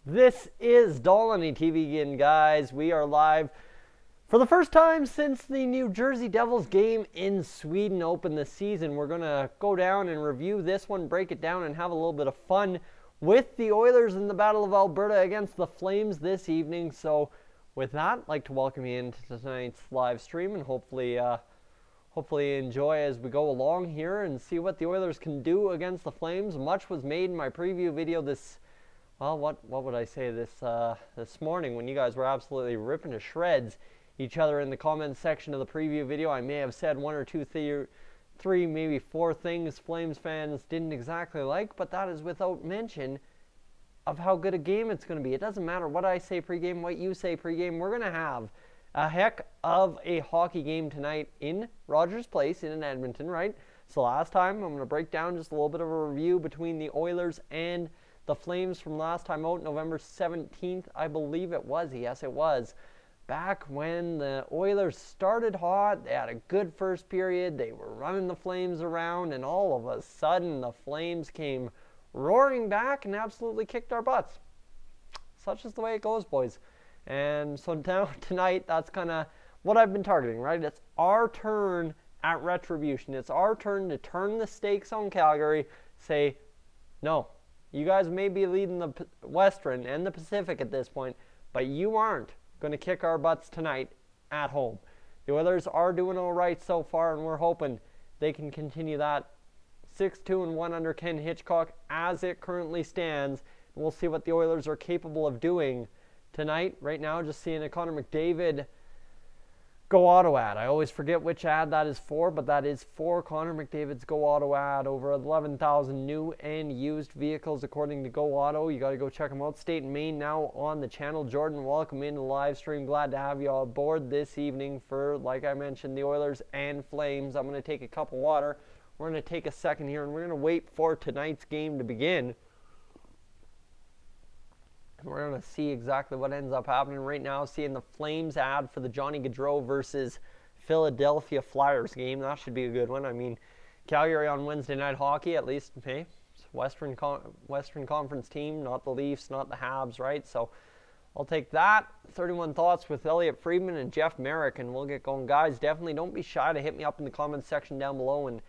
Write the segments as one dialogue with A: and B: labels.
A: This is Dolany TV again, guys. We are live for the first time since the New Jersey Devils game in Sweden opened this season. We're going to go down and review this one, break it down, and have a little bit of fun with the Oilers in the Battle of Alberta against the Flames this evening. So with that, I'd like to welcome you into tonight's live stream and hopefully enjoy as we go along here and see what the Oilers can do against the Flames. Much was made in my preview video what would I say this morning when you guys were absolutely ripping to shreds each other in the comments section of the preview video. I may have said one or two, three, maybe four things Flames fans didn't exactly like, but that is without mention of how good a game it's going to be. It doesn't matter what I say pregame, what you say pregame. We're going to have a heck of a hockey game tonight in Rogers Place in Edmonton, right? So last time, I'm going to break down just a little bit of a review between the Oilers and the Flames from last time out, November 17th, I believe it was. Yes, it was. Back when the Oilers started hot, they had a good first period, they were running the Flames around, and all of a sudden the Flames came roaring back and absolutely kicked our butts. Such is the way it goes, boys. And so now, tonight, that's kind of what I've been targeting, right? It's our turn at retribution. It's our turn to turn the stakes on Calgary, say, no. You guys may be leading the Western and the Pacific at this point, but you aren't going to kick our butts tonight at home. The Oilers are doing all right so far, and we're hoping they can continue that 6-2-1 under Ken Hitchcock as it currently stands. And we'll see what the Oilers are capable of doing tonight. Right now, just seeing a Connor McDavid Go Auto ad. I always forget which ad that is for, but that is for Connor McDavid's Go Auto ad. Over 11,000 new and used vehicles according to Go Auto. You got to go check them out. State and Maine now on the channel. Jordan, welcome into the live stream. Glad to have you on board this evening for, like I mentioned, the Oilers and Flames. I'm going to take a cup of water. We're going to take a second here, and we're going to wait for tonight's game to begin. We're going to see exactly what ends up happening right now. Seeing the Flames ad for the Johnny Gaudreau versus Philadelphia Flyers game. That should be a good one. I mean, Calgary on Wednesday night hockey, at least, hey, it's Western Conference team, not the Leafs, not the Habs, right? So I'll take that. 31 Thoughts with Elliot Friedman and Jeff Merrick, and we'll get going. Guys, definitely don't be shy to hit me up in the comments section down below and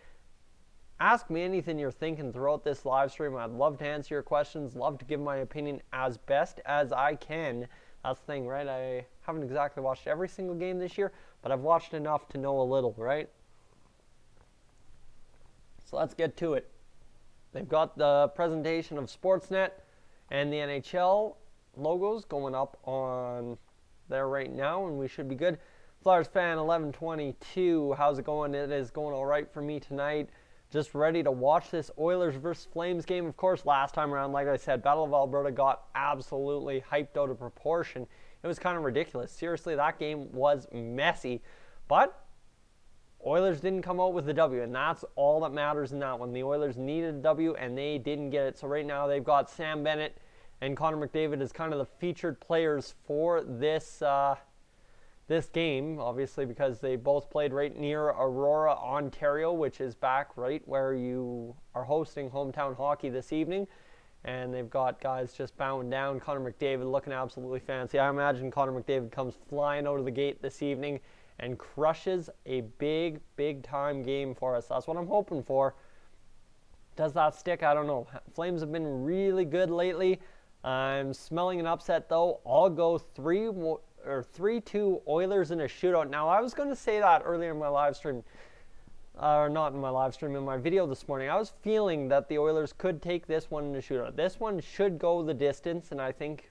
A: ask me anything you're thinking throughout this live stream. I'd love to answer your questions, love to give my opinion as best as I can. That's the thing, right? I haven't exactly watched every single game this year, but I've watched enough to know a little, right? So let's get to it. They've got the presentation of Sportsnet and the NHL logos going up on there right now, and we should be good. Flyers fan 1122, how's it going? It is going all right for me tonight. Just ready to watch this Oilers versus Flames game. Of course, last time around, like I said, Battle of Alberta got absolutely hyped out of proportion. It was kind of ridiculous. Seriously, that game was messy. But Oilers didn't come out with the W, and that's all that matters in that one. The Oilers needed a W, and they didn't get it. So right now, they've got Sam Bennett and Connor McDavid as kind of the featured players for this game, obviously, because they both played right near Aurora, Ontario, which is back right where you are hosting hometown hockey this evening. And they've got guys just bowing down. Connor McDavid looking absolutely fancy. I imagine Connor McDavid comes flying out of the gate this evening and crushes a big, big-time game for us. That's what I'm hoping for. Does that stick? I don't know. Flames have been really good lately. I'm smelling an upset, though. I'll go 3-2 Oilers in a shootout. Now, I was going to say that earlier in my live stream, or not in my live stream, in my video this morning. I was feeling that the Oilers could take this one in a shootout. This one should go the distance, and I think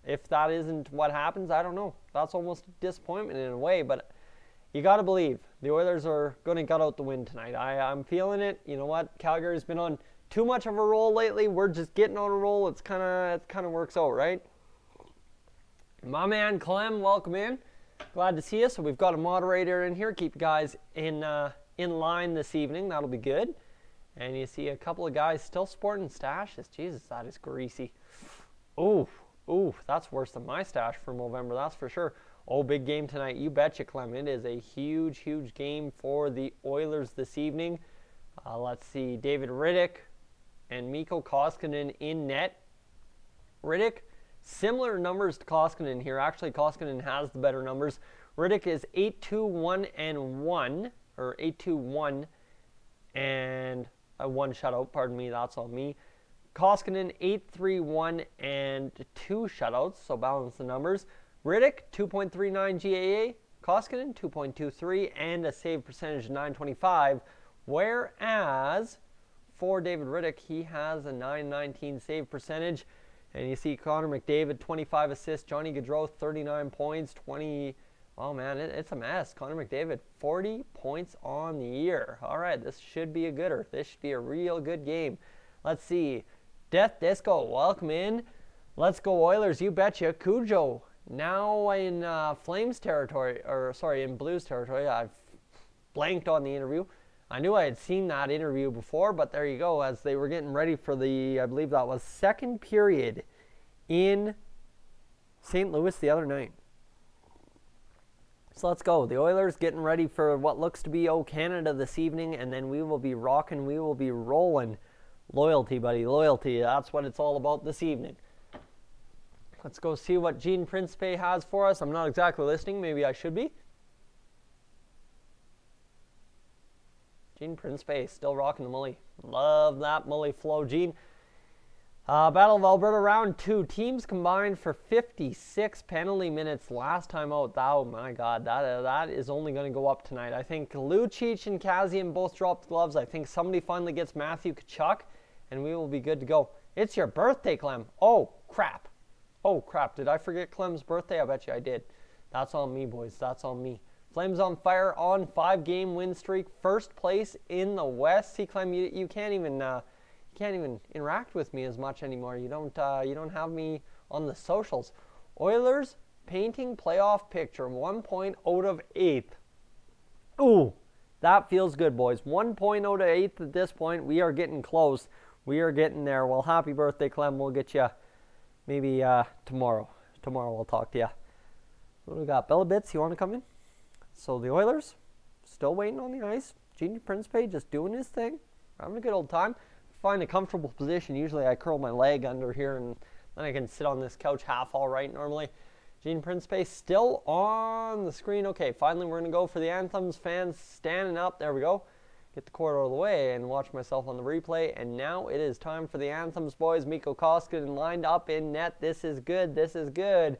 A: if that isn't what happens, I don't know. That's almost a disappointment in a way, but you got to believe the Oilers are going to gut out the win tonight. I'm feeling it. You know what? Calgary's been on too much of a roll lately. We're just getting on a roll. It kind of works out, right? My man Clem, welcome in. Glad to see you. So we've got a moderator in here. Keep you guys in line this evening. That'll be good. And you see a couple of guys still sporting stashes. Jesus, that is greasy. Ooh, that's worse than my stash for November. That's for sure. Oh, big game tonight. You betcha, Clem. It is a huge, huge game for the Oilers this evening. Let's see. David Riddick and Mikko Koskinen in net. Riddick Similar numbers to Koskinen here. Actually, Koskinen has the better numbers. Riddick is 8-2-1-1, or 8-2-1 and a 1 shutout. Pardon me, that's on me. Koskinen 8-3-1 and 2 shutouts, so balance the numbers. Riddick 2.39 GAA, Koskinen 2.23 and a save percentage of 925. Whereas for David Riddick, he has a 919 save percentage. And you see Connor McDavid, 25 assists. Johnny Gaudreau, 39 points, 20. Oh, man, it's a mess. Connor McDavid, 40 points on the year. All right, this should be a gooder. This should be a real good game. Let's see. Death Disco, welcome in. Let's go Oilers, you betcha. Cujo, now in Flames territory, or sorry, in Blues territory. I've blanked on the interview. I knew I had seen that interview before, but there you go, as they were getting ready for the, I believe that was second period in St. Louis the other night. So let's go. The Oilers getting ready for what looks to be Canada this evening, and then we will be rocking, we will be rolling. Loyalty, buddy, loyalty. That's what it's all about this evening. Let's go see what Gene Principe has for us. I'm not exactly listening. Maybe I should be. Gene Principe still rocking the mully. Love that mully flow, Gene. Battle of Alberta round 2. Teams combined for 56 penalty minutes last time out. Oh my God, that is only going to go up tonight. I think Lucic and Kazian both dropped gloves. I think somebody finally gets Matthew Tkachuk, and we will be good to go. It's your birthday, Clem. Oh, crap. Oh, crap. Did I forget Clem's birthday? I bet you I did. That's on me, boys. That's on me. Flames on fire on 5-game win streak. First place in the West. See, Clem, you can't even interact with me as much anymore. You don't have me on the socials. Oilers painting playoff picture. 1 point out of 8th. Ooh, that feels good, boys. 1 point out of 8th at this point. We are getting close. We are getting there. Well, happy birthday, Clem. We'll get you maybe tomorrow. Tomorrow we'll talk to you. What do we got? Bella Bits, you want to come in? So the Oilers, still waiting on the ice. Gene Principe just doing his thing. Having a good old time. Find a comfortable position. Usually I curl my leg under here and then I can sit on this couch half all right normally. Gene Principe still on the screen. Okay, finally we're going to go for the anthems. Fans standing up. There we go. Get the cord out of the way and watch myself on the replay. And now it is time for the anthems, boys. Mikko Koskinen lined up in net. This is good. This is good.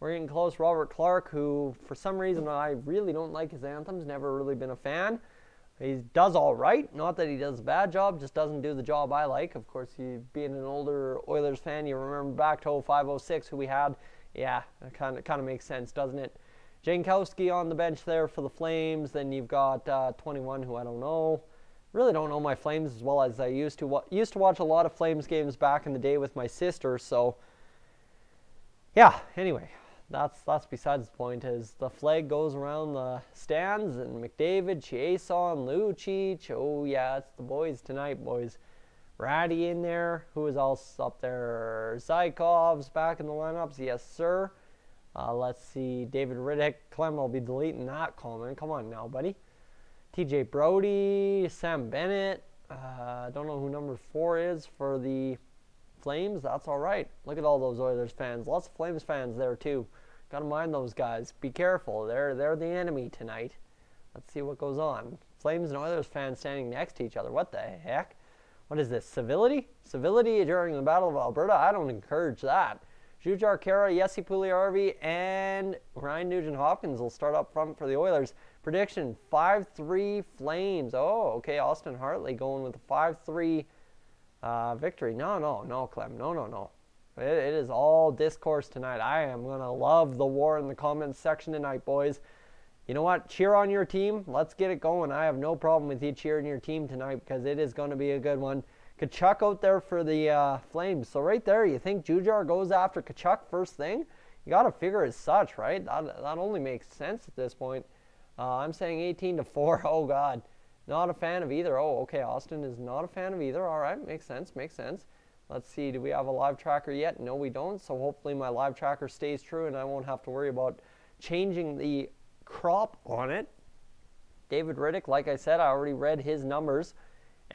A: We're getting close. Robert Clark, who for some reason I really don't like his anthems. Never really been a fan. He does all right. Not that he does a bad job. Just doesn't do the job I like. Of course, being an older Oilers fan, you remember back to 05-06 who we had. Yeah, it kind of makes sense, doesn't it? Jankowski on the bench there for the Flames. Then you've got 21, who I don't know. Really don't know my Flames as well as I used to. Used to watch a lot of Flames games back in the day with my sister. So, yeah. Anyway, that's besides the point. As the flag goes around the stands, and McDavid, Chiasson, Lucic. Oh yeah, it's the boys tonight, boys. Ratty in there. Who is else up there? Zykov's back in the lineups. Yes, sir. Let's see. David Riddick. Clem will be deleting that comment. Come on now, buddy. TJ Brody. Sam Bennett. Don't know who number 4 is for the Flames. That's all right. Look at all those Oilers fans. Lots of Flames fans there too. Got to mind those guys. Be careful. They're the enemy tonight. Let's see what goes on. Flames and Oilers fans standing next to each other. What the heck? What is this? Civility? Civility during the Battle of Alberta? I don't encourage that. Jujhar Khaira, Jesse Puljujärvi, and Ryan Nugent-Hopkins will start up front for the Oilers. Prediction, 5-3 Flames. Oh, okay, Austin Hartley going with a 5-3 victory. No, Clem. No. It is all discourse tonight. I am going to love the war in the comments section tonight, boys. You know what? Cheer on your team. Let's get it going. I have no problem with you cheering your team tonight because it is going to be a good one. Tkachuk out there for the Flames. So right there, you think Jujhar goes after Tkachuk first thing? You got to figure as such, right? That only makes sense at this point. I'm saying 18-4. Oh, God. Not a fan of either. Oh, okay. Austin is not a fan of either. All right. Makes sense. Let's see. Do we have a live tracker yet? No, we don't. So hopefully my live tracker stays true and I won't have to worry about changing the crop on it. David Riddick, like I said, I already read his numbers.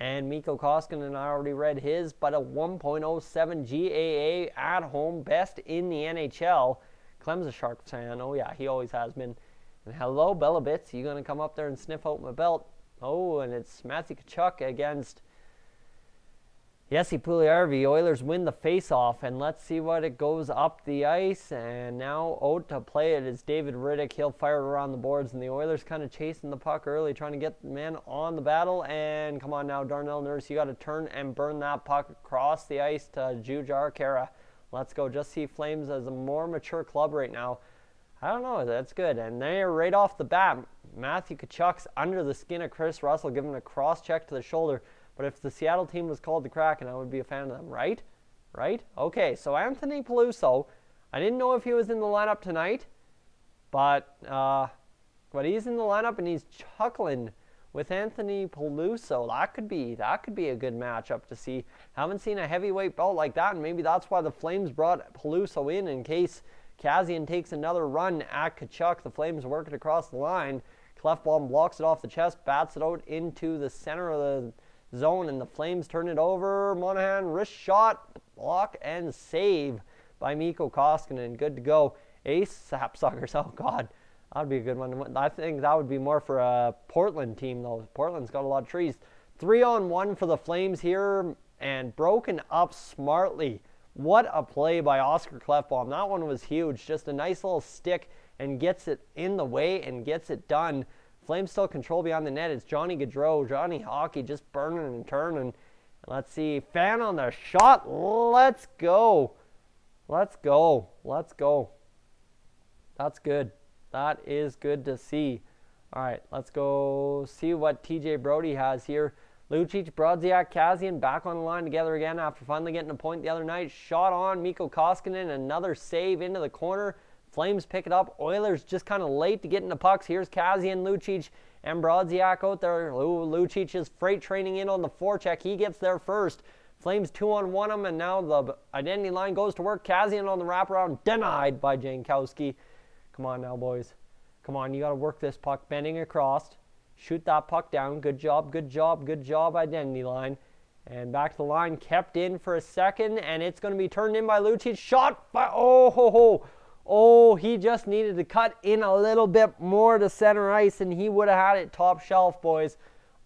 A: And Mikko Koskinen, I already read his, but a 1.07 GAA at home, best in the NHL. Clem's a Sharks fan. Oh, yeah, he always has been. And hello, Bella Bits. You going to come up there and sniff out my belt? Oh, and it's Matthew Tkachuk against Jesse Puljujarvi. Oilers win the face-off, and let's see what it goes up the ice. And now out to play it is David Rittich. He'll fire it around the boards, and the Oilers kind of chasing the puck early, trying to get the man on the battle. And come on now, Darnell Nurse, you got to turn and burn that puck across the ice to Jujhar Khaira. Let's go. Just see Flames as a more mature club right now. I don't know. That's good. And there, right off the bat, Matthew Tkachuk's under the skin of Chris Russell, giving a cross-check to the shoulder. But if the Seattle team was called the Kraken, I would be a fan of them, right? Right? Okay, so Anthony Peluso, I didn't know if he was in the lineup tonight, but he's in the lineup and he's chuckling with Anthony Peluso. That could be a good matchup to see. Haven't seen a heavyweight bout like that, and maybe that's why the Flames brought Peluso in case Kassian takes another run at Tkachuk. The Flames work it across the line. Clefbaum blocks it off the chest, bats it out into the center of the zone, and the Flames turn it over. Monahan, wrist shot, block, and save by Mikko Koskinen. Good to go. Ace sapsuckers. Oh, God. That would be a good one. I think that would be more for a Portland team, though. Portland's got a lot of trees. 3-on-1 for the Flames here, and broken up smartly. What a play by Oscar Clefbaum. That one was huge. Just a nice little stick and gets it in the way and gets it done. Flames still control beyond the net. It's Johnny Gaudreau, Johnny Hockey just burning and turning. Let's see. Fan on the shot. Let's go. Let's go. Let's go. That's good. That is good to see. All right, let's go see what TJ Brody has here. Lucic, Brodziak, Kassian back on the line together again after finally getting a point the other night. Shot on Mikko Koskinen. Another save into the corner. Flames pick it up. Oilers just kind of late to get into pucks. Here's Kassian, Lucic, and Brodziak out there. Lucic is freight training in on the forecheck. He gets there first. Flames 2-on-1 him, and now the identity line goes to work. Kassian on the wraparound, denied by Jankowski. Come on now, boys. Come on, you got to work this puck. Bending across. Shoot that puck down. Good job, good job, good job, identity line. And back to the line, kept in for a second, and it's going to be turned in by Lucic. Shot by, oh, ho, ho. Oh, he just needed to cut in a little bit more to center ice, and he would have had it top shelf, boys.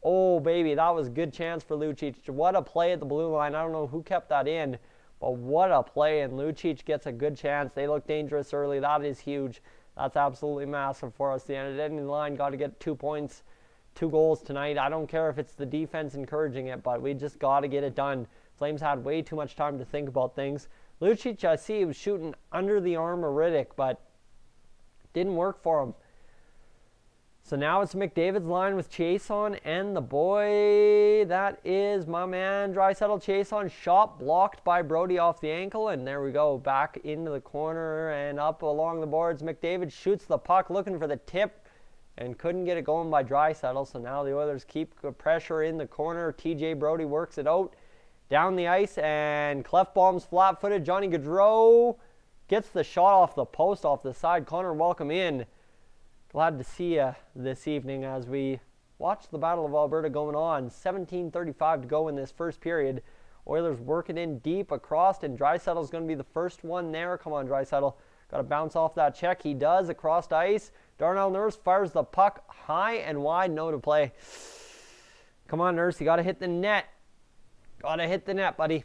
A: Oh, baby, that was a good chance for Lucic. What a play at the blue line. I don't know who kept that in, but what a play, and Lucic gets a good chance. They look dangerous early. That is huge. That's absolutely massive for us. The identity line got to get 2 points, 2 goals tonight. I don't care if it's the defense encouraging it, but we just got to get it done. Flames had way too much time to think about things. Lucic, I see, he was shooting under the arm of Rittich, but didn't work for him. So now it's McDavid's line with Chiasson, and the boy, that is my man, Draisaitl. Chiasson, shot blocked by Brody off the ankle, and there we go, back into the corner and up along the boards. McDavid shoots the puck, looking for the tip, and couldn't get it going by Draisaitl. So now the Oilers keep pressure in the corner. TJ Brody works it out down the ice, and Clefbaum's flat-footed. Johnny Gaudreau gets the shot off the post, off the side. Connor, welcome in. Glad to see you this evening as we watch the Battle of Alberta going on. 17:35 to go in this first period. Oilers working in deep across, and Draisaitl's going to be the first one there. Come on, Draisaitl. Got to bounce off that check. He does across ice. Darnell Nurse fires the puck high and wide. No to play. Come on, Nurse. You got to hit the net. Got to hit the net, buddy.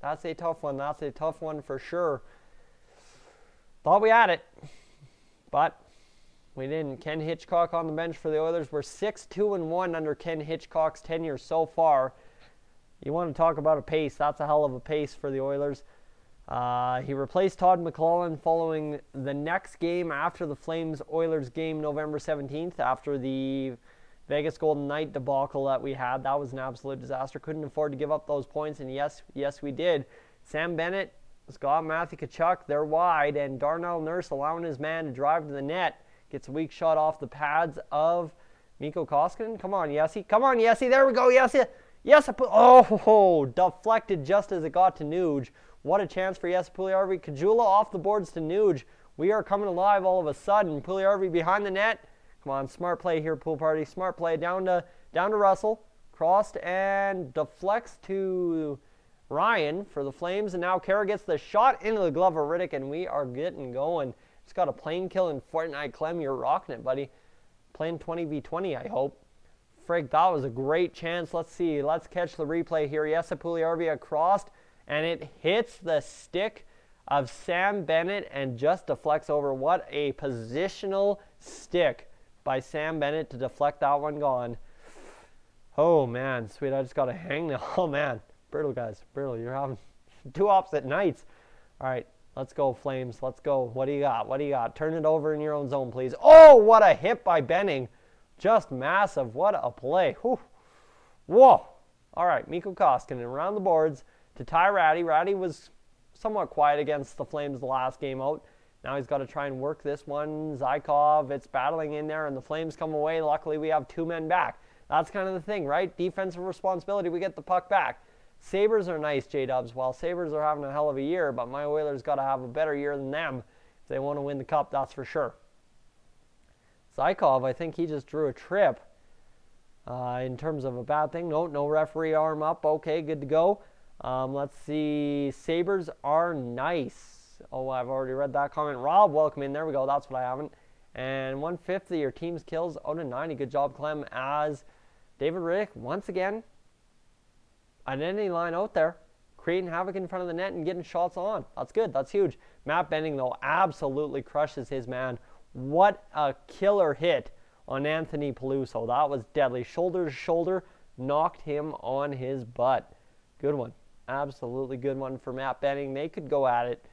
A: That's a tough one. That's a tough one for sure. Thought we had it, but we didn't. Ken Hitchcock on the bench for the Oilers. We're 6-2-1 under Ken Hitchcock's tenure so far. You want to talk about a pace. That's a hell of a pace for the Oilers. He replaced Todd McLellan following the next game after the Flames-Oilers game November 17th, after the Vegas Golden Knight debacle that we had. That was an absolute disaster. Couldn't afford to give up those points, and yes, we did. Sam Bennett has got Matthew Tkachuk. They're wide, and Darnell Nurse allowing his man to drive to the net. Gets a weak shot off the pads of Mikko Koskinen. Come on, Yessi. Come on, Yessi. There we go, Yessi. Yes, oh, deflected just as it got to Nuge. What a chance for Jesse Puljujarvi. Kajula off the boards to Nuge. We are coming alive all of a sudden. Puljujarvi behind the net. Come on, smart play here, Pool Party. Smart play down to Russell. Crossed and deflects to Ryan for the Flames. And now Kara gets the shot into the glove of Riddick, and we are getting going. Just got a plane kill in Fortnite. Clem, you're rocking it, buddy. Playing 20v20, I hope. Frig, that was a great chance. Let's see. Let's catch the replay here. Yes, Puljujärvi crossed, and it hits the stick of Sam Bennett and just deflects over. What a positional stick by Sam Bennett to deflect that one gone. Oh, man. Sweet. I just got to hang now. Oh, man. Brutal, guys. Brutal. You're having two opposite nights. All right. Let's go, Flames. Let's go. What do you got? What do you got? Turn it over in your own zone, please. Oh, what a hit by Benning. Just massive. What a play. Whew. Whoa. All right. Mikko Koskinen around the boards to Ty Ratty. Ratty was somewhat quiet against the Flames the last game out. Now he's got to try and work this one. Zykov, it's battling in there, and the Flames come away. Luckily, we have two men back. That's kind of the thing, right? Defensive responsibility. We get the puck back. Sabres are nice, J-Dubs. Well, Sabres are having a hell of a year, but my Oilers got to have a better year than them if they want to win the Cup, that's for sure. Zykov, I think he just drew a trip in terms of a bad thing. No referee arm up. Okay, good to go. Let's see. Sabres are nice. Oh, I've already read that comment. Rob, welcome in. There we go. That's what I haven't. And 1/5 of your team's kills out of 90. Good job, Clem. As David Riddick, once again, identity line out there, creating havoc in front of the net and getting shots on. That's good. That's huge. Matt Benning, though, absolutely crushes his man. What a killer hit on Anthony Peluso. That was deadly. Shoulder to shoulder, knocked him on his butt. Good one. Absolutely good one for Matt Benning. They could go at it.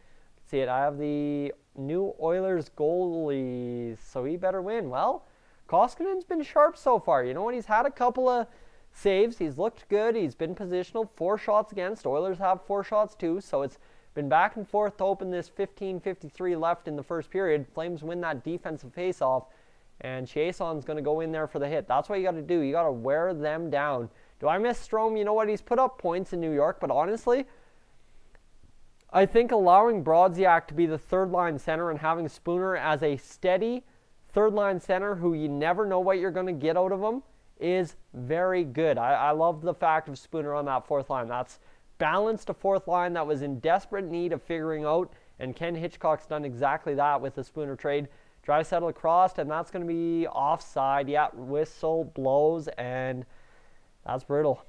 A: See it. I have the new Oilers goalies, so he better win. Well, Koskinen's been sharp so far. You know what? He's had a couple of saves. He's looked good. He's been positional. 4 shots against. Oilers have 4 shots too, so it's been back and forth to open this 15:53 left in the first period. Flames win that defensive faceoff, and Chiasson's going to go in there for the hit. That's what you got to do. You got to wear them down. Do I miss Strome? You know what? He's put up points in New York, but honestly, I think allowing Brodziak to be the third-line center and having Spooner as a steady third-line center who you never know what you're going to get out of him is very good. I love the fact of Spooner on that fourth line. That's balanced a fourth line that was in desperate need of figuring out, and Ken Hitchcock's done exactly that with the Spooner trade. Draisaitl across, and that's going to be offside. Yeah, whistle blows, and that's brutal.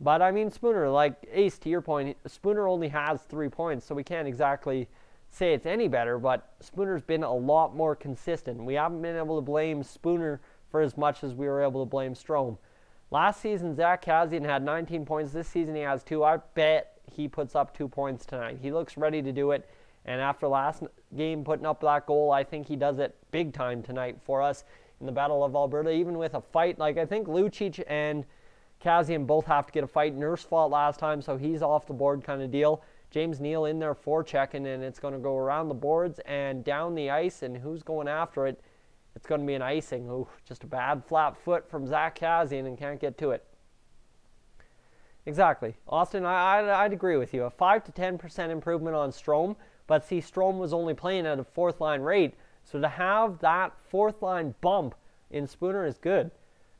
A: But, I mean, Spooner, like, Ace, to your point, Spooner only has 3 points, so we can't exactly say it's any better, but Spooner's been a lot more consistent. We haven't been able to blame Spooner for as much as we were able to blame Strome. Last season, Zach Kassian had 19 points. This season, he has 2. I bet he puts up 2 points tonight. He looks ready to do it, and after last game putting up that goal, I think he does it big time tonight for us in the Battle of Alberta, even with a fight. Like, I think Lucic and Kassian both have to get a fight. Nurse fought last time, so he's off the board kind of deal. James Neal in there forechecking, and it's going to go around the boards and down the ice, and who's going after it? It's going to be an icing. Ooh, just a bad flat foot from Zach Kassian and can't get to it. Exactly. Austin, I'd agree with you. A 5 to 10% improvement on Strome, but see, Strome was only playing at a fourth-line rate, so to have that fourth-line bump in Spooner is good.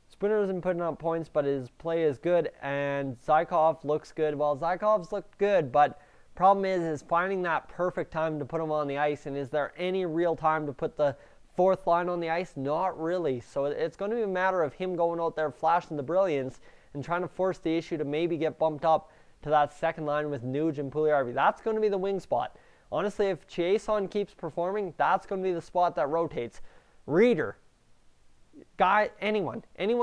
A: Spooner isn't putting up points, but his play is good, and Zykov looks good. Well, Zykov's looked good, but problem is finding that perfect time to put him on the ice, and is there any real time to put the fourth line on the ice? Not really. So it's going to be a matter of him going out there flashing the brilliance and trying to force the issue to maybe get bumped up to that second line with Nuge and Puljujärvi. That's going to be the wing spot. Honestly, if Chiasson keeps performing, that's going to be the spot that rotates. Reader, guy, anyone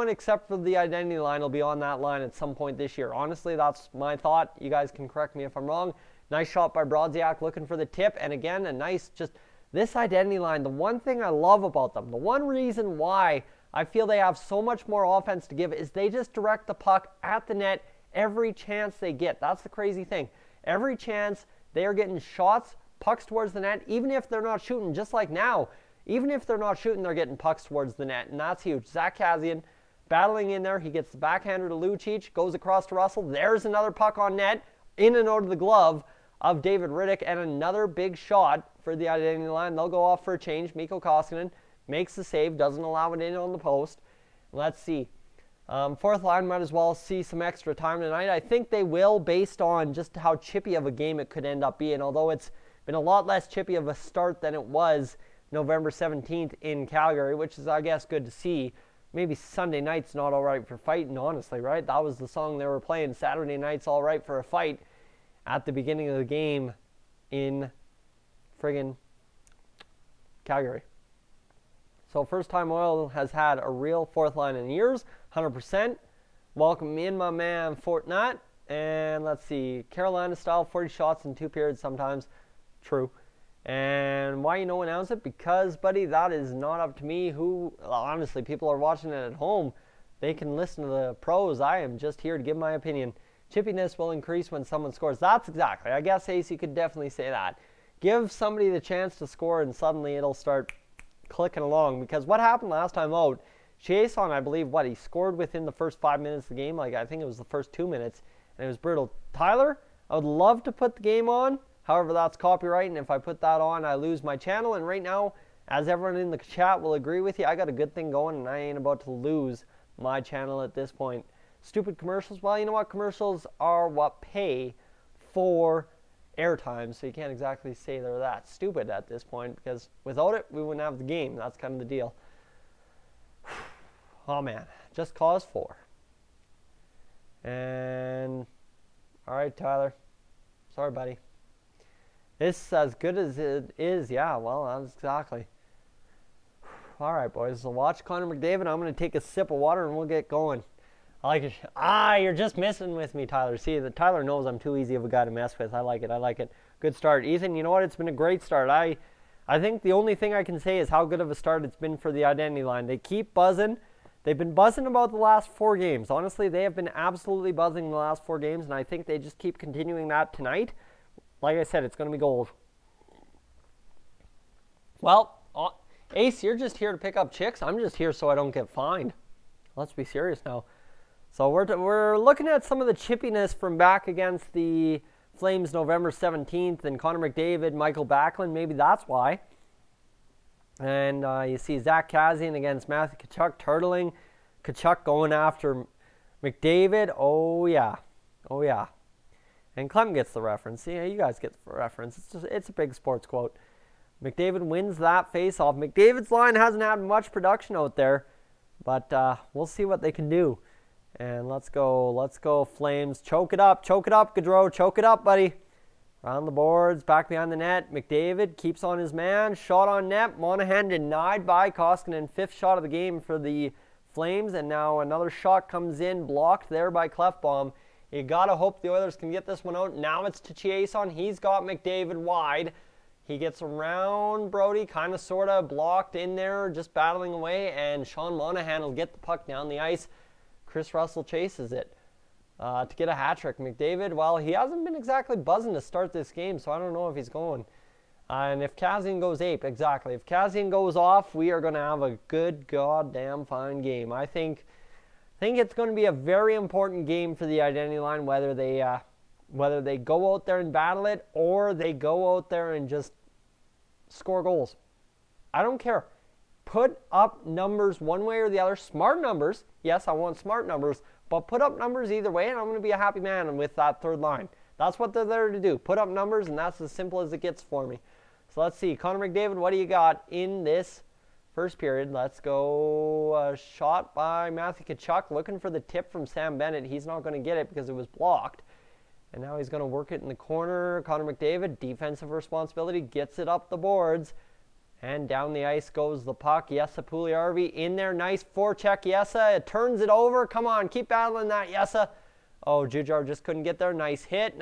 A: except for the identity line will be on that line at some point this year. Honestly, that's my thought. You guys can correct me if I'm wrong. Nice shot by Brodziak looking for the tip, and again, a nice just this identity line. The one thing I love about them, the one reason why I feel they have so much more offense to give is they just direct the puck at the net every chance they get. That's the crazy thing. Every chance they are getting shots, pucks towards the net, even if they're not shooting, just like now. Even if they're not shooting, they're getting pucks towards the net, and that's huge. Zach Kassian battling in there. He gets the backhander to Lucic, goes across to Russell. There's another puck on net, in and out of the glove of David Riddick, and another big shot for the identity line. They'll go off for a change. Mikko Koskinen makes the save, doesn't allow it in on the post. Let's see. Fourth line might as well see some extra time tonight. I think they will, based on just how chippy of a game it could end up being, although it's been a lot less chippy of a start than it was November 17th in Calgary, which is, I guess, good to see. Maybe Sunday night's not all right for fighting, honestly, right? That was the song they were playing. Saturday night's all right for a fight at the beginning of the game in friggin' Calgary. So first time Oil has had a real fourth line in years, 100%. Welcome in my man Fortnite. And let's see, Carolina style, 40 shots in 2 periods sometimes. True. And why you don't announce it? Because, buddy, that is not up to me. Who, honestly, people are watching it at home. They can listen to the pros. I am just here to give my opinion. Chippiness will increase when someone scores. That's exactly. I guess, Ace, you could definitely say that. Give somebody the chance to score and suddenly it'll start clicking along. Because what happened last time out, Jason, I believe, he scored within the first 5 minutes of the game. Like, I think it was the first 2 minutes. And it was brutal. Tyler, I would love to put the game on. However, that's copyright, and if I put that on, I lose my channel. And right now, as everyone in the chat will agree with you, I got a good thing going, and I ain't about to lose my channel at this point. Stupid commercials. Well, you know what? Commercials are what pay for airtime, so you can't exactly say they're that stupid at this point, because without it, we wouldn't have the game. That's kind of the deal. Oh, man. Just cause 4. And, all right, Tyler. Sorry, buddy. It's as good as it is. Yeah, well, that's exactly. All right, boys. So watch Connor McDavid. I'm going to take a sip of water and we'll get going. I like it. You're just messing with me, Tyler. See, Tyler knows I'm too easy of a guy to mess with. I like it. I like it. Good start. Ethan, you know what? It's been a great start. I think the only thing I can say is how good of a start it's been for the identity line. They keep buzzing. They've been buzzing about the last 4 games. Honestly, they have been absolutely buzzing the last 4 games, and I think they just keep continuing that tonight. Like I said, it's going to be gold. Well, Ace, you're just here to pick up chicks. I'm just here so I don't get fined. Let's be serious now. So we're looking at some of the chippiness from back against the Flames November 17th and Connor McDavid, Michael Backlund. Maybe that's why. And you see Zach Kassian against Matthew Tkachuk turtling. Tkachuk going after McDavid. Oh, yeah. Oh, yeah. And Clem gets the reference. Yeah, you guys get the reference. It's a big sports quote. McDavid wins that face-off. McDavid's line hasn't had much production out there, but we'll see what they can do. And let's go Flames. Choke it up, Gaudreau. Choke it up, buddy. Around the boards, back behind the net. McDavid keeps on his man. Shot on net. Monahan denied by Koskinen. 5th shot of the game for the Flames. And now another shot comes in, blocked there by Clefbaum. You got to hope the Oilers can get this one out. Now it's to Chiasson. He's got McDavid wide. He gets around Brody, kind of sort of blocked in there, just battling away. And Sean Monahan will get the puck down the ice. Chris Russell chases it to get a hat trick. McDavid, well, he hasn't been exactly buzzing to start this game, so I don't know if he's going. And if Kassian goes ape, exactly. If Kassian goes off, we are going to have a good goddamn fine game. I think it's going to be a very important game for the identity line, whether they go out there and battle it or they go out there and just score goals. I don't care. Put up numbers one way or the other. Smart numbers. Yes, I want smart numbers, but put up numbers either way, and I'm going to be a happy man with that third line. That's what they're there to do. Put up numbers, and that's as simple as it gets for me. So let's see. Connor McDavid, what do you got in this first period? Let's go. Shot by Matthew Tkachuk, looking for the tip from Sam Bennett. He's not going to get it because it was blocked. And now he's going to work it in the corner. Connor McDavid, defensive responsibility, gets it up the boards. And down the ice goes the puck. Jesse Puljujärvi in there. Nice forecheck, Jesse. It turns it over. Come on, keep battling that, Jesse. Oh, Jujar just couldn't get there. Nice hit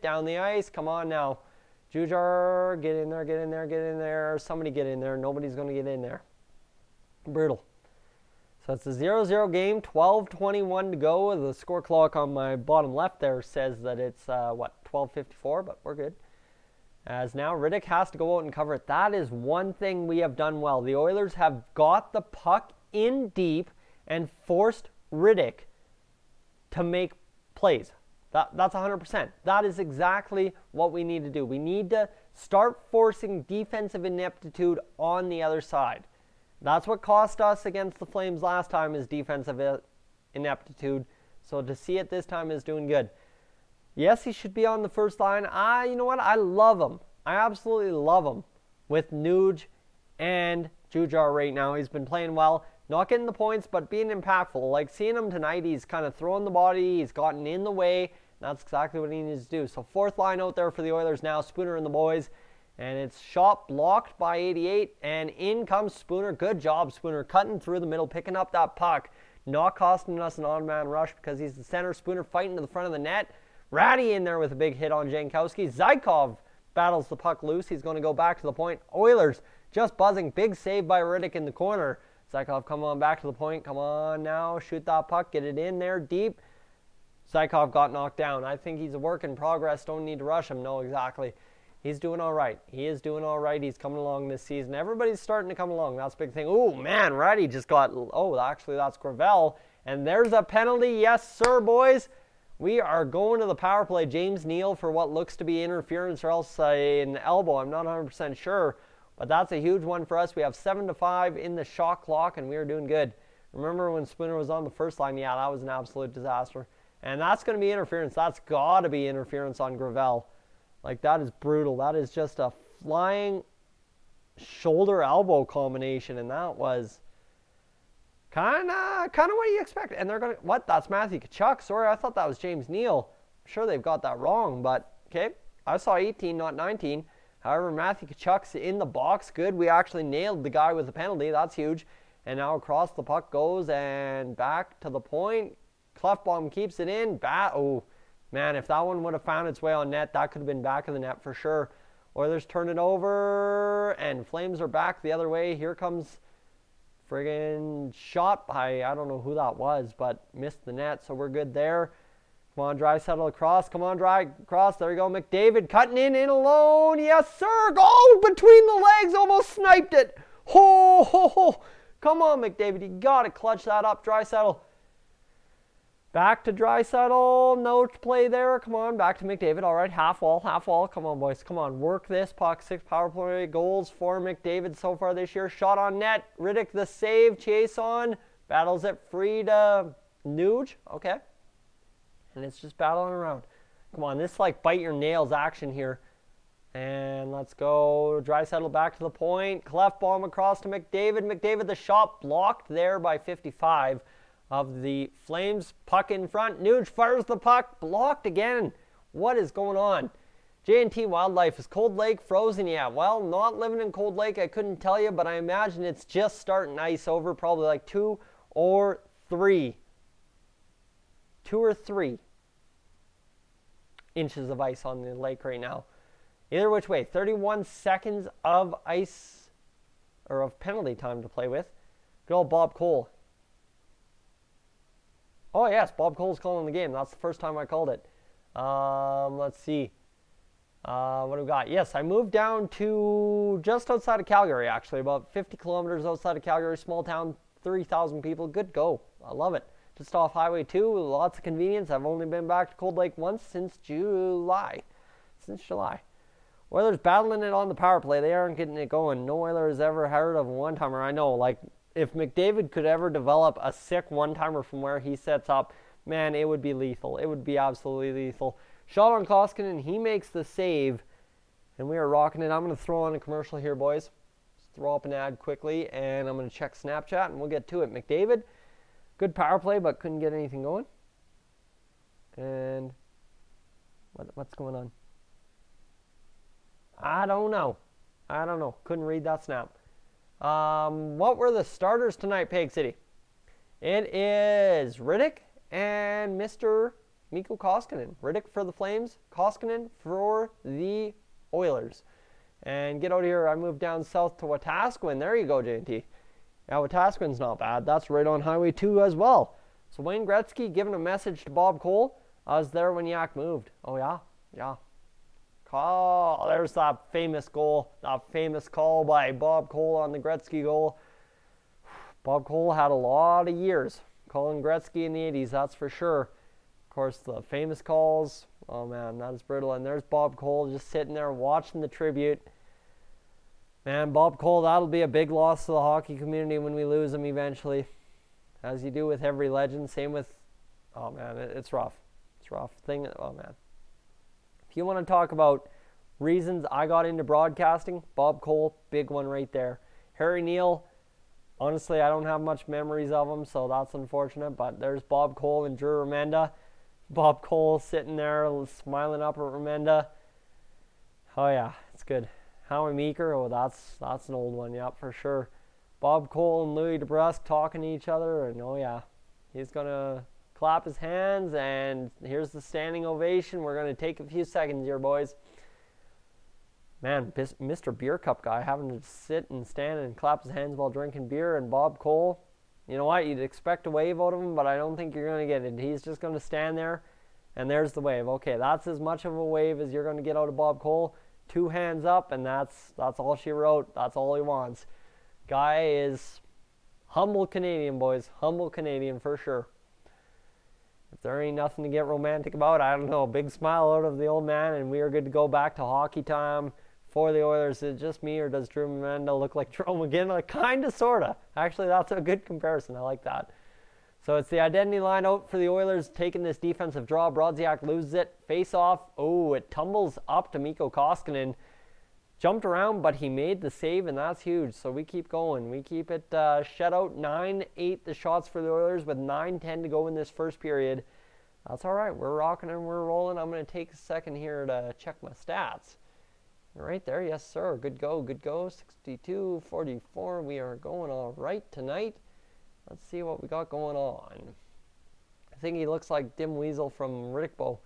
A: down the ice. Come on now. Jujar, get in there, get in there, get in there. Somebody get in there. Nobody's going to get in there. Brutal. So it's a 0-0 game, 12:21 to go. The score clock on my bottom left there says that it's, 12:54, but we're good. As now Riddick has to go out and cover it. That is one thing we have done well. The Oilers have got the puck in deep and forced Riddick to make plays. That's 100%. That is exactly what we need to do. We need to start forcing defensive ineptitude on the other side. That's what cost us against the Flames last time, is defensive ineptitude. So to see it this time is doing good. Yes, he should be on the first line. You know what? I love him. I absolutely love him with Nuge and Jujar right now. He's been playing well. Not getting the points, but being impactful. Like seeing him tonight, he's kind of throwing the body. He's gotten in the way. That's exactly what he needs to do. So fourth line out there for the Oilers now. Spooner and the boys. And it's shot blocked by 88. And in comes Spooner. Good job, Spooner. Cutting through the middle, picking up that puck. Not costing us an on-man rush because he's the center. Spooner fighting to the front of the net. Ratty in there with a big hit on Jankowski. Zykov battles the puck loose. He's going to go back to the point. Oilers just buzzing. Big save by Riddick in the corner. Zykov, come on back to the point. Come on now. Shoot that puck. Get it in there deep. Zykov got knocked down. I think he's a work in progress. Don't need to rush him. No, exactly. He's doing all right. He is doing all right. He's coming along this season. Everybody's starting to come along. That's a big thing. Oh, man. Ratty just got... Oh, actually, that's Gravel. And there's a penalty. Yes, sir, boys. We are going to the power play. James Neal for what looks to be interference or else an elbow. I'm not 100% sure. But that's a huge one for us. We have 7-5 in the shot clock, and we are doing good. Remember when Spooner was on the first line? Yeah, that was an absolute disaster. And that's going to be interference. That's got to be interference on Gravel. Like, that is brutal. That is just a flying shoulder-elbow combination, and that was kind of what you expect. And they're going to... What? That's Matthew Tkachuk. Sorry, I thought that was James Neal. I'm sure they've got that wrong, but, okay. I saw 18, not 19. However, Matthew Tkachuk's in the box. Good. We actually nailed the guy with the penalty. That's huge. And now across the puck goes and back to the point. Clefbaum keeps it in. Oh, man, if that one would have found its way on net, that could have been back of the net for sure. Oilers turn it over, and Flames are back the other way. Here comes friggin' shot by, I don't know who that was, but missed the net, so we're good there. Come on, Draisaitl across. Come on, across. There you go. McDavid cutting in alone. Yes, sir. Go between the legs. Almost sniped it. Ho, ho, ho. Come on, McDavid. You got to clutch that up, Draisaitl. Back to Draisaitl. No play there. Come on, back to McDavid. All right, half wall, half wall. Come on, boys. Come on, work this puck. 6 power play goals for McDavid so far this year. Shot on net. Riddick the save. Chase on. Battles it free to Nuge. Okay. And it's just battling around. Come on, this like bite your nails action here. And let's go. Draisaitl back to the point. Clefbaum across to McDavid. McDavid, the shot blocked there by 55 of the Flames. Puck in front. Nuge fires the puck. Blocked again. What is going on? J&T Wildlife. Is Cold Lake frozen yet? Well, not living in Cold Lake. I couldn't tell you, but I imagine it's just starting to ice over. Probably like 2 or 3 inches of ice on the lake right now. Either which way, 31 seconds of ice, or of penalty time to play with. Good old Bob Cole. Oh yes, Bob Cole's calling the game. That's the first time I called it. Let's see. What do we got? Yes, I moved down to just outside of Calgary, actually. About 50 kilometers outside of Calgary. Small town, 30,000 people. Good go. I love it. Just off Highway 2, lots of convenience. I've only been back to Cold Lake once since July. Oilers battling it on the power play. They aren't getting it going. No Oilers ever heard of a one-timer. I know, like, if McDavid could ever develop a sick one-timer from where he sets up, man, it would be lethal. It would be absolutely lethal. Shot on Koskinen. He makes the save, and we are rocking it. I'm going to throw on a commercial here, boys. Just throw up an ad quickly, and I'm going to check Snapchat, and we'll get to it. McDavid. Good power play, but couldn't get anything going. And what's going on? I don't know. Couldn't read that snap. What were the starters tonight, Peg City? It is Riddick and Mr. Mikko Koskinen. Riddick for the Flames, Koskinen for the Oilers. And get out of here. I moved down south to Wetaskiwin. There you go, JT. Yeah, Wetaskiwin's not bad. That's right on Highway 2 as well. So Wayne Gretzky giving a message to Bob Cole. I was there when Yak moved. Oh, yeah? Yeah. Oh, there's that famous goal. That famous call by Bob Cole on the Gretzky goal. Bob Cole had a lot of years calling Gretzky in the 80s, that's for sure. Of course, the famous calls. Oh, man, that is brutal. And there's Bob Cole just sitting there watching the tribute. Man, Bob Cole, that'll be a big loss to the hockey community when we lose him eventually. as you do with every legend. Same with, oh man, it's rough. It's rough thing. Oh man. If you want to talk about reasons I got into broadcasting, Bob Cole, big one right there. Harry Neal, honestly, I don't have much memories of him, so that's unfortunate. But there's Bob Cole and Drew Remenda. Bob Cole sitting there smiling up at Remenda. Oh yeah, it's good. Howie Meeker, oh that's an old one, yep, for sure. Bob Cole and Louis DeBrusque talking to each other, and oh yeah, he's gonna clap his hands, and here's the standing ovation. We're gonna take a few seconds here, boys. Man, Mr. Beer Cup guy having to sit and stand and clap his hands while drinking beer, and Bob Cole, you know what, you'd expect a wave out of him, but I don't think you're gonna get it. He's just gonna stand there, and there's the wave. Okay, that's as much of a wave as you're gonna get out of Bob Cole. 2 hands up, and that's all she wrote. That's all he wants. Guy is humble Canadian, boys. Humble Canadian for sure. If there ain't nothing to get romantic about, I don't know. Big smile out of the old man, and we are good to go back to hockey time for the Oilers. Is it just me, or does Drew Remenda look like Jerome again? Like, kind of, sort of. Actually, that's a good comparison. I like that. So it's the identity line out for the Oilers, taking this defensive draw. Brodziak loses it. Face off. Oh, it tumbles up to Mikko Koskinen. Jumped around, but he made the save, and that's huge. So we keep going. We keep it shut out. 9-8 the shots for the Oilers with 9:10 to go in this first period. That's all right. We're rocking and we're rolling. I'm going to take a second here to check my stats. Right there. Yes, sir. Good go. Good go. 62-44. We are going all right tonight. Let's see what we got going on. I think he looks like Dim Weasel from Riddick Bowe.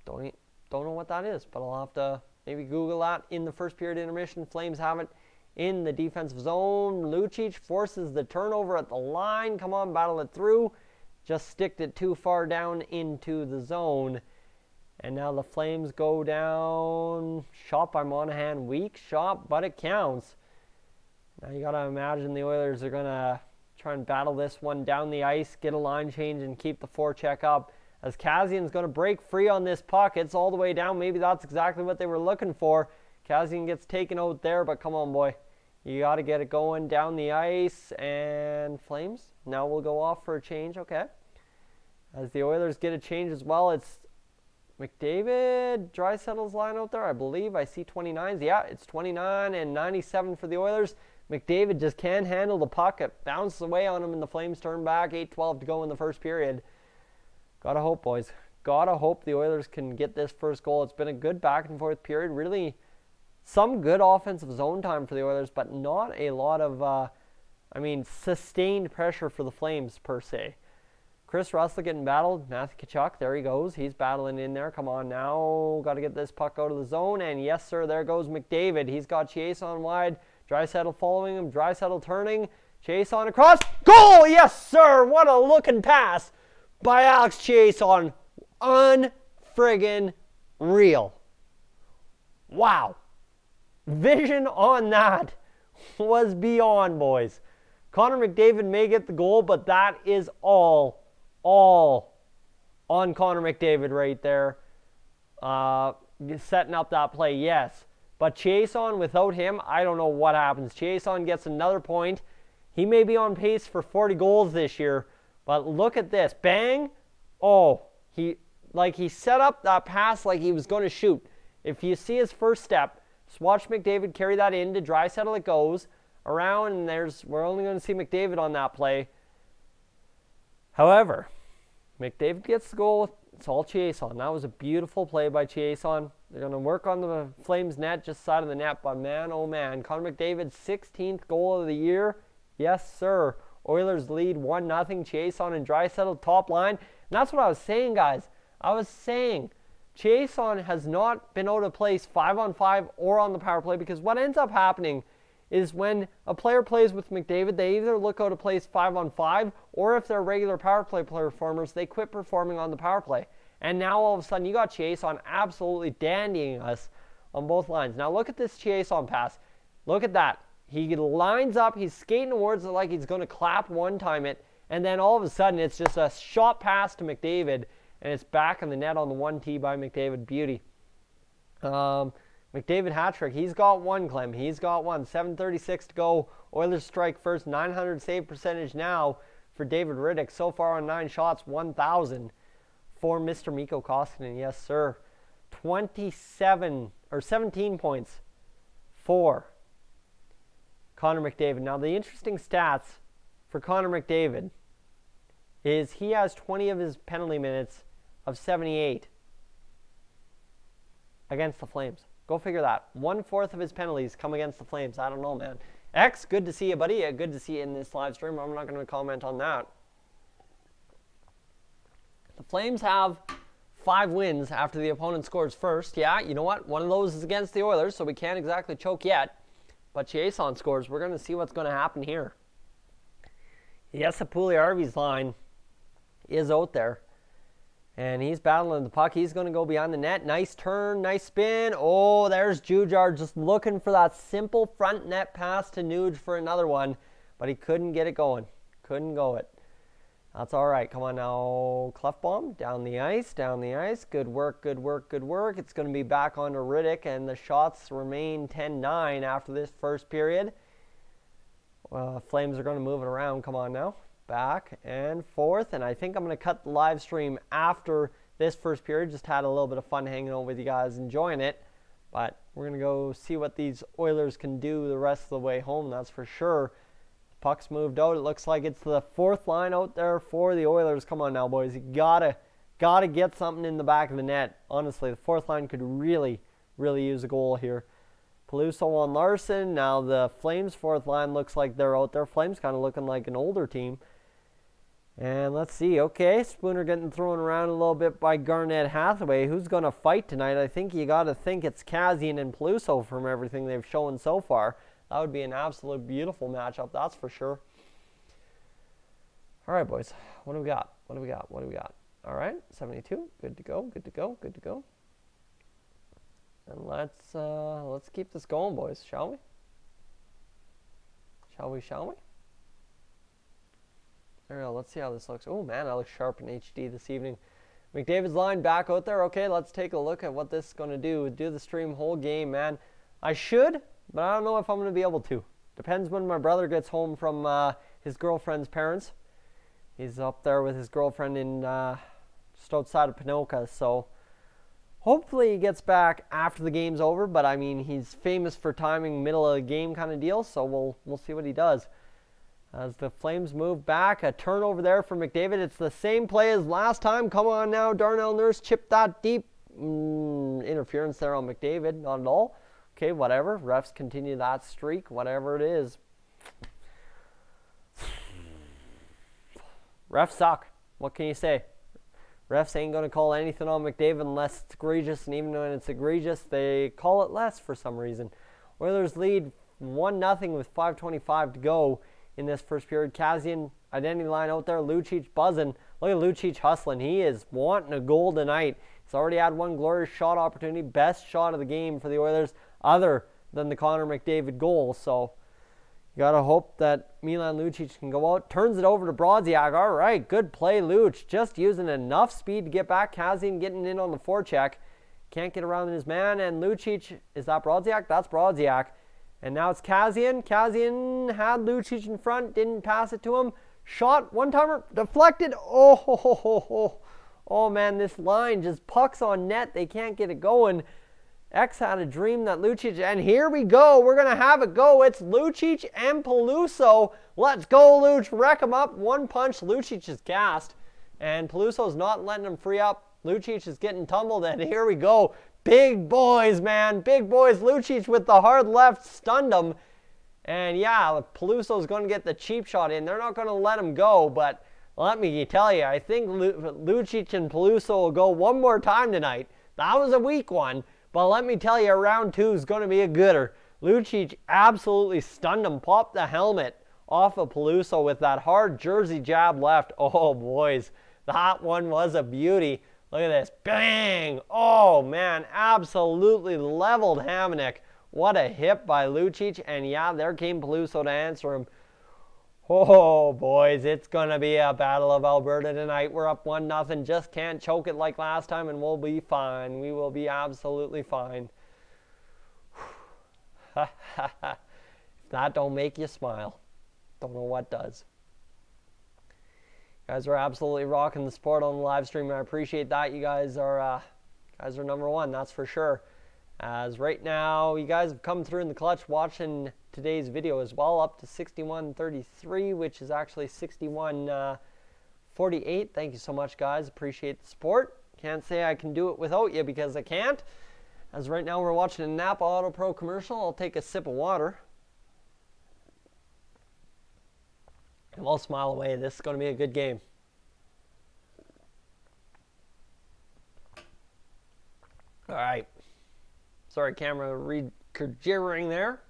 A: Don't know what that is, but I'll have to maybe Google that in the first period intermission. Flames have it in the defensive zone. Lucic forces the turnover at the line. Come on, battle it through. Just sticked it too far down into the zone. And now the Flames go down. Shot by Monahan. Weak shot, but it counts. Now you got to imagine the Oilers are going to try and battle this one down the ice, get a line change, and keep the forecheck up. As Kazian's going to break free on this puck. It's all the way down. Maybe that's exactly what they were looking for. Kazian gets taken out there, but come on, boy. You got to get it going down the ice. And Flames now will go off for a change. Okay. As the Oilers get a change as well, it's McDavid, Draisaitl's line out there. I believe I see 29s. Yeah, it's 29 and 97 for the Oilers. McDavid just can't handle the puck. It bounces away on him, and the Flames turn back. 8:12 to go in the first period. Gotta hope, boys. Gotta hope the Oilers can get this first goal. It's been a good back and forth period. Really some good offensive zone time for the Oilers, but not a lot of, sustained pressure for the Flames per se. Chris Russell getting battled. Matthew Tkachuk, there he goes. He's battling in there. Come on now. Got to get this puck out of the zone. And yes, sir, there goes McDavid. He's got Chase on wide. Draisaitl following him. Draisaitl turning. Chase on across. Goal! Yes, sir. What a looking pass by Alex Chase on unfriggin' real. Wow. Vision on that was beyond, boys. Connor McDavid may get the goal, but that is all on Connor McDavid right there. Setting up that play, yes. But Chiasson, without him, I don't know what happens. Chiasson gets another point. He may be on pace for 40 goals this year, but look at this. Bang. Oh, he set up that pass like he was going to shoot. If you see his first step, just watch McDavid carry that in to Draisaitl. It goes around, and we're only going to see McDavid on that play. However, McDavid gets the goal. It's all Chiasson. That was a beautiful play by Chiasson. They're going to work on the Flames net, just side of the net. But man, oh man, Connor McDavid's 16th goal of the year. Yes, sir. Oilers lead 1-0. Chiasson and Draisaitl top line. And that's what I was saying, guys. I was saying Chiasson has not been out of place 5-on-5 or on the power play, because what ends up happening is when a player plays with McDavid, they either look out of place 5-on-5, or if they're regular power play performers, they quit performing on the power play. And now all of a sudden you got Chiasson absolutely dandying us on both lines. Now look at this Chiasson pass. Look at that. He lines up, he's skating towards it like he's going to clap one-time it, and then all of a sudden it's just a shot pass to McDavid, and it's back in the net on the 1T by McDavid. Beauty. McDavid hat-trick. He's got one, Clem. He's got one. 7:36 to go. Oilers strike first. 900 save percentage now for David Riddick. So far on 9 shots, 1,000 for Mr. Mikko Koskinen. Yes, sir. 17 points for Connor McDavid. Now, the interesting stats for Connor McDavid is he has 20 of his penalty minutes of 78 against the Flames. Go figure that. 1/4 of his penalties come against the Flames. I don't know, man. X, good to see you, buddy. Good to see you in this live stream. I'm not going to comment on that. The Flames have 5 wins after the opponent scores first. Yeah, you know what? One of those is against the Oilers, so we can't exactly choke yet. But Chiasson scores. We're going to see what's going to happen here. Yes, Puljujärvi's line is out there. And he's battling the puck. He's going to go behind the net. Nice turn, nice spin. Oh, there's Jujar just looking for that simple front net pass to Nuge for another one. But he couldn't get it going. Couldn't go it. That's all right. Come on now. Clefbaum, down the ice, down the ice. Good work, good work, good work. It's going to be back onto Riddick, and the shots remain 10-9 after this first period. Flames are going to move it around. Come on now. Back and forth, and I think I'm going to cut the live stream after this first period. Just had a little bit of fun hanging out with you guys, enjoying it. But we're going to go see what these Oilers can do the rest of the way home, that's for sure. The puck's moved out. It looks like it's the 4th line out there for the Oilers. Come on now, boys. You gotta get something in the back of the net. Honestly, the 4th line could really use a goal here. Peluso on Larson. Now the Flames 4th line looks like they're out there. Flames kind of looking like an older team. And let's see. Okay, Spooner getting thrown around a little bit by Garnett Hathaway. Who's going to fight tonight? I think you got to think it's Kassian and Peluso from everything they've shown so far. That would be an absolute beautiful matchup, that's for sure. All right, boys. What do we got? What do we got? What do we got? All right, 72. Good to go. Good to go. Good to go. And let's keep this going, boys, shall we? Shall we? Shall we? There we go. Let's see how this looks. Oh, man, that looks sharp in HD this evening. McDavid's line back out there. Okay, let's take a look at what this is going to do. Do the stream whole game, man. I should, but I don't know if I'm going to be able to. Depends when my brother gets home from his girlfriend's parents. He's up there with his girlfriend in just outside of Pinoca, so hopefully he gets back after the game's over. But I mean, he's famous for timing middle of the game kind of deal, so we'll see what he does. As the Flames move back, a turnover there for McDavid. It's the same play as last time. Come on now, Darnell Nurse chipped that deep. Interference there on McDavid, not at all. Okay, whatever. Refs continue that streak, whatever it is. Refs suck. What can you say? Refs ain't going to call anything on McDavid unless it's egregious, and even when it's egregious, they call it less for some reason. Oilers lead 1-0 with 5:25 to go in this first period. Kassian, identity line out there. Lucic buzzing. Look at Lucic hustling. He is wanting a goal tonight. He's already had one glorious shot opportunity. Best shot of the game for the Oilers other than the Connor McDavid goal. So you got to hope that Milan Lucic can go out. Turns it over to Brodziak. All right, good play, Luch. Just using enough speed to get back. Kassian getting in on the forecheck. Can't get around his man. And Lucic, is that Brodziak? That's Brodziak. And now it's Kassian. Kassian had Lucic in front, didn't pass it to him. Shot, one-timer, deflected. Oh, man, this line just pucks on net. They can't get it going. X had a dream that Lucic, and here we go. We're going to have it go. It's Lucic and Peluso. Let's go, Luch. Wreck him up. One punch. Lucic is gassed, and Peluso's not letting him free up. Lucic is getting tumbled, and here we go. Big boys, man. Big boys. Lucic with the hard left stunned him. And yeah, Peluso's going to get the cheap shot in. They're not going to let him go, but let me tell you, I think Lucic and Peluso will go one more time tonight. That was a weak one, but let me tell you, round 2 is going to be a gooder. Lucic absolutely stunned him, popped the helmet off of Peluso with that hard jersey jab left. Oh, boys, that one was a beauty. Look at this. Bang! Oh, man, absolutely leveled Hamonic. What a hit by Lucic. And yeah, there came Peluso to answer him. Oh, boys, it's going to be a Battle of Alberta tonight. We're up 1-0. Just can't choke it like last time, and we'll be fine. We will be absolutely fine. If that don't make you smile, don't know what does. Guys are absolutely rocking the sport on the live stream, and I appreciate that. You guys are number one, that's for sure. As right now, you guys have come through in the clutch watching today's video as well, up to 61-33, which is actually 61-48. Thank you so much, guys. Appreciate the support. Can't say I can do it without you because I can't. As right now we're watching a Napa Auto Pro commercial, I'll take a sip of water. And we'll smile away. This is going to be a good game. All right. Sorry, camera re-jittering there.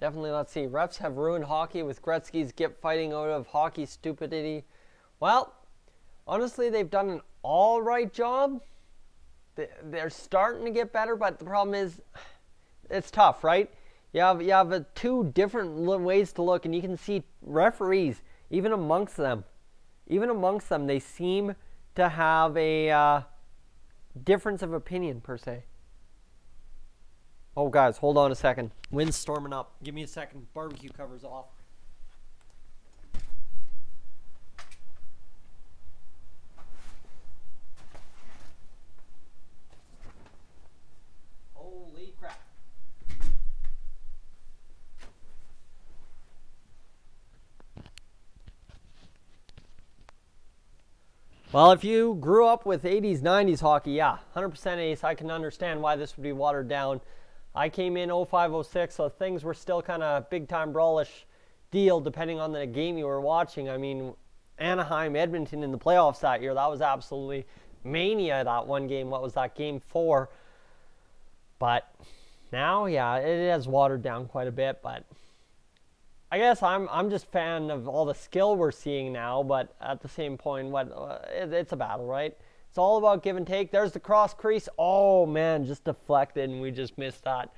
A: Definitely, let's see. Refs have ruined hockey with Gretzky's get fighting out of hockey stupidity. Well, honestly, they've done an all right job. They're starting to get better, but the problem is it's tough, right? You have two different ways to look, and you can see referees, even amongst them, they seem to have a difference of opinion, per se. Oh, guys, hold on a second. Wind's storming up. Give me a second. Barbecue cover's off. Holy crap. Well, if you grew up with 80s, 90s hockey, yeah, 100% ace. I can understand why this would be watered down. I came in 05, 06, so things were still kind of big-time brawlish deal depending on the game you were watching. I mean, Anaheim, Edmonton in the playoffs that year, that was absolutely mania, that one game. What was that, game 4? But now, yeah, it has watered down quite a bit, but I guess I'm just a fan of all the skill we're seeing now, but at the same point, it's a battle, right? It's all about give and take. There's the cross crease. Oh, man, just deflected, and we just missed that.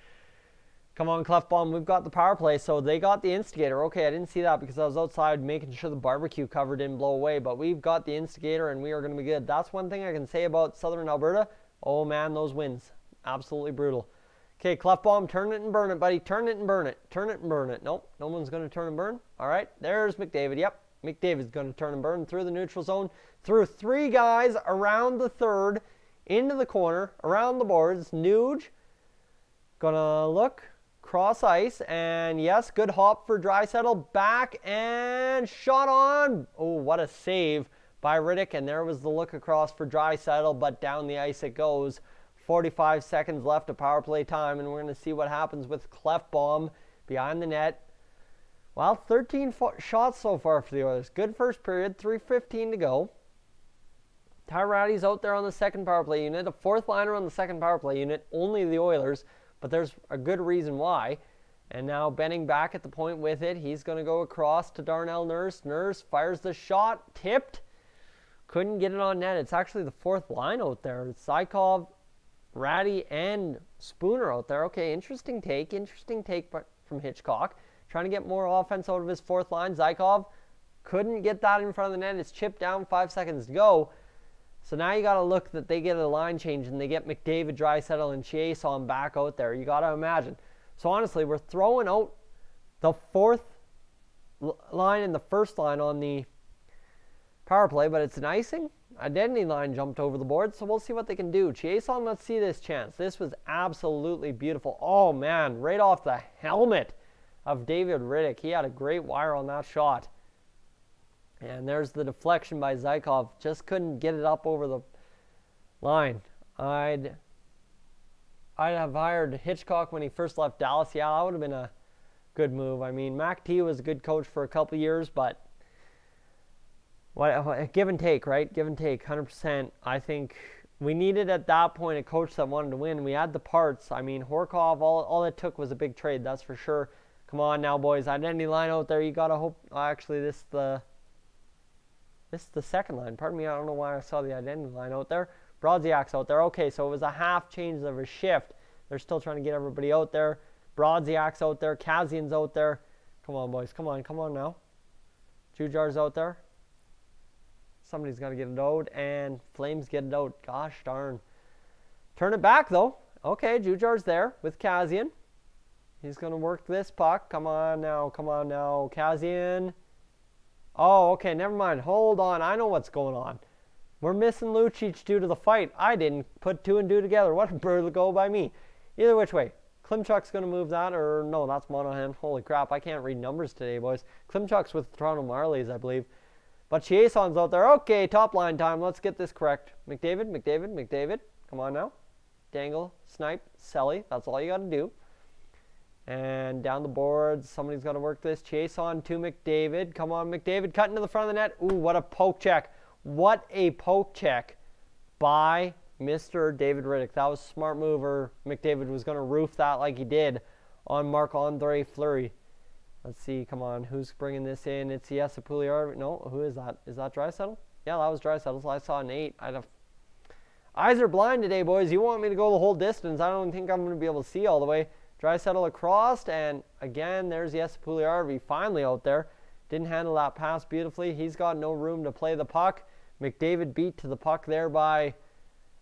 A: Come on, Clefbaum. We've got the power play, so they got the instigator. Okay, I didn't see that because I was outside making sure the barbecue cover didn't blow away, but we've got the instigator, and we are going to be good. That's one thing I can say about Southern Alberta. Oh, man, those winds. Absolutely brutal. Okay, Clefbaum, turn it and burn it, buddy. Turn it and burn it. Turn it and burn it. Nope, no one's going to turn and burn. All right, there's McDavid. Yep, McDavid's going to turn and burn through the neutral zone, through 3 guys around the third, into the corner, around the boards. Nuge, gonna look, cross ice, and yes, good hop for Draisaitl. Back and shot on. Oh, what a save by Riddick, and there was the look across for Draisaitl, but down the ice it goes. 45 seconds left of power play time, and we're going to see what happens with Clefbaum behind the net. Well, 13 shots so far for the Oilers. Good first period, 3:15 to go. Tyratty's out there on the second power play unit. A 4th liner on the second power play unit, only the Oilers, but there's a good reason why. And now Benning back at the point with it. He's going to go across to Darnell Nurse. Nurse fires the shot, tipped. Couldn't get it on net. It's actually the 4th line out there. It's Zykov, Ratty, and Spooner out there. Okay, interesting take from Hitchcock. Trying to get more offense out of his 4th line. Zykov couldn't get that in front of the net. It's chipped down, 5 seconds to go. So now you got to look that they get a line change and they get McDavid, Draisaitl, and Chiasson back out there. You got to imagine. So honestly, we're throwing out the 4th line and the 1st line on the power play, but it's an icing. Identity line jumped over the board, so we'll see what they can do. Chiasson, let's see this chance. This was absolutely beautiful. Oh, man, right off the helmet of David Riddick. He had a great wire on that shot. And there's the deflection by Zykov. Just couldn't get it up over the line. I'd have hired Hitchcock when he first left Dallas. Yeah, that would have been a good move. I mean, Mac T was a good coach for a couple years, but give and take, right? Give and take, 100%. I think we needed at that point a coach that wanted to win. We had the parts. I mean, Horkov, all it took was a big trade, that's for sure. Come on now, boys. Identity line out there. You got to hope. Actually, this is the 2nd line. Pardon me, I don't know why I saw the identity line out there. Brodziak's out there. Okay, so it was a half change of a shift. They're still trying to get everybody out there. Brodziak's out there. Kazian's out there. Come on, boys. Come on now. Jujar's out there. Somebody's got to get it out, and Flames get it out. Gosh darn. Turn it back, though. Okay, Jujar's there with Kazian. He's going to work this puck. Come on now. Kazian. Oh, okay, never mind. Hold on. I know what's going on. We're missing Lucic due to the fight. I didn't put 2 and 2 together. What a bird to go by me. Either which way. Klimchuk's going to move that, or no, that's Monahan. Holy crap, I can't read numbers today, boys. Klimchuk's with Toronto Marlies, I believe. But Chiason's out there. Okay, top line time. Let's get this correct. McDavid. Come on now. Dangle, snipe, Selly. That's all you got to do. And down the boards, somebody's got to work this. Chiason to McDavid. Come on, McDavid, cutting to the front of the net. Ooh, what a poke check. What a poke check by Mr. David Riddick. That was a smart move, or McDavid was going to roof that like he did on Marc-Andre Fleury. Let's see, come on, who's bringing this in? It's Jesse Pugliarvi. No, who is that? Is that Draisaitl? Yeah, that was Draisaitl. I saw an 8. Eyes are blind today, boys. You want me to go the whole distance. I don't think I'm going to be able to see all the way. Draisaitl across, and again, there's Jesse Pugliarvi finally out there. Didn't handle that pass beautifully. He's got no room to play the puck. McDavid beat to the puck there by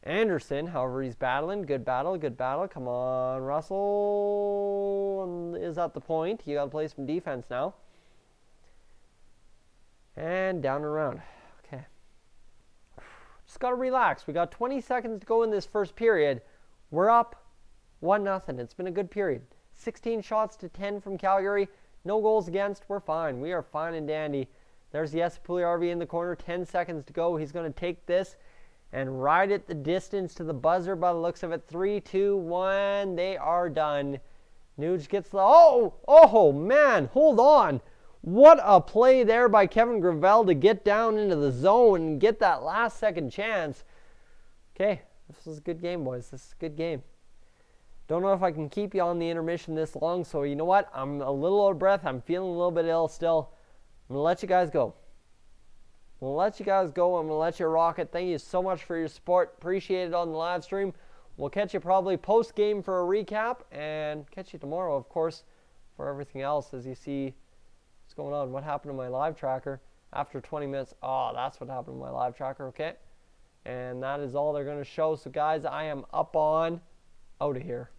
A: Anderson. However, he's battling. Good battle. Come on, Russell is at the point. You got to play some defense now. And down and around. Okay. Just got to relax. We got 20 seconds to go in this first period. We're up 1-0. It's been a good period. 16 shots to 10 from Calgary. No goals against. We're fine. We are fine and dandy. There's Jesse Pugliarvi in the corner. 10 seconds to go. He's going to take this and ride it the distance to the buzzer by the looks of it. 3, 2, 1. They are done. Nuge gets the... Oh, man. Hold on. What a play there by Kevin Gravel to get down into the zone and get that last second chance. Okay. This is a good game, boys. This is a good game. Don't know if I can keep you on the intermission this long, so you know what? I'm a little out of breath. I'm feeling a little bit ill still. I'm going to let you guys go. I'm going to let you rock it. Thank you so much for your support. Appreciate it on the live stream. We'll catch you probably post-game for a recap, and catch you tomorrow, of course, for everything else as you see what's going on. What happened to my live tracker after 20 minutes? Oh, that's what happened to my live tracker, okay? And that is all they're going to show. So, guys, I am up on out of here.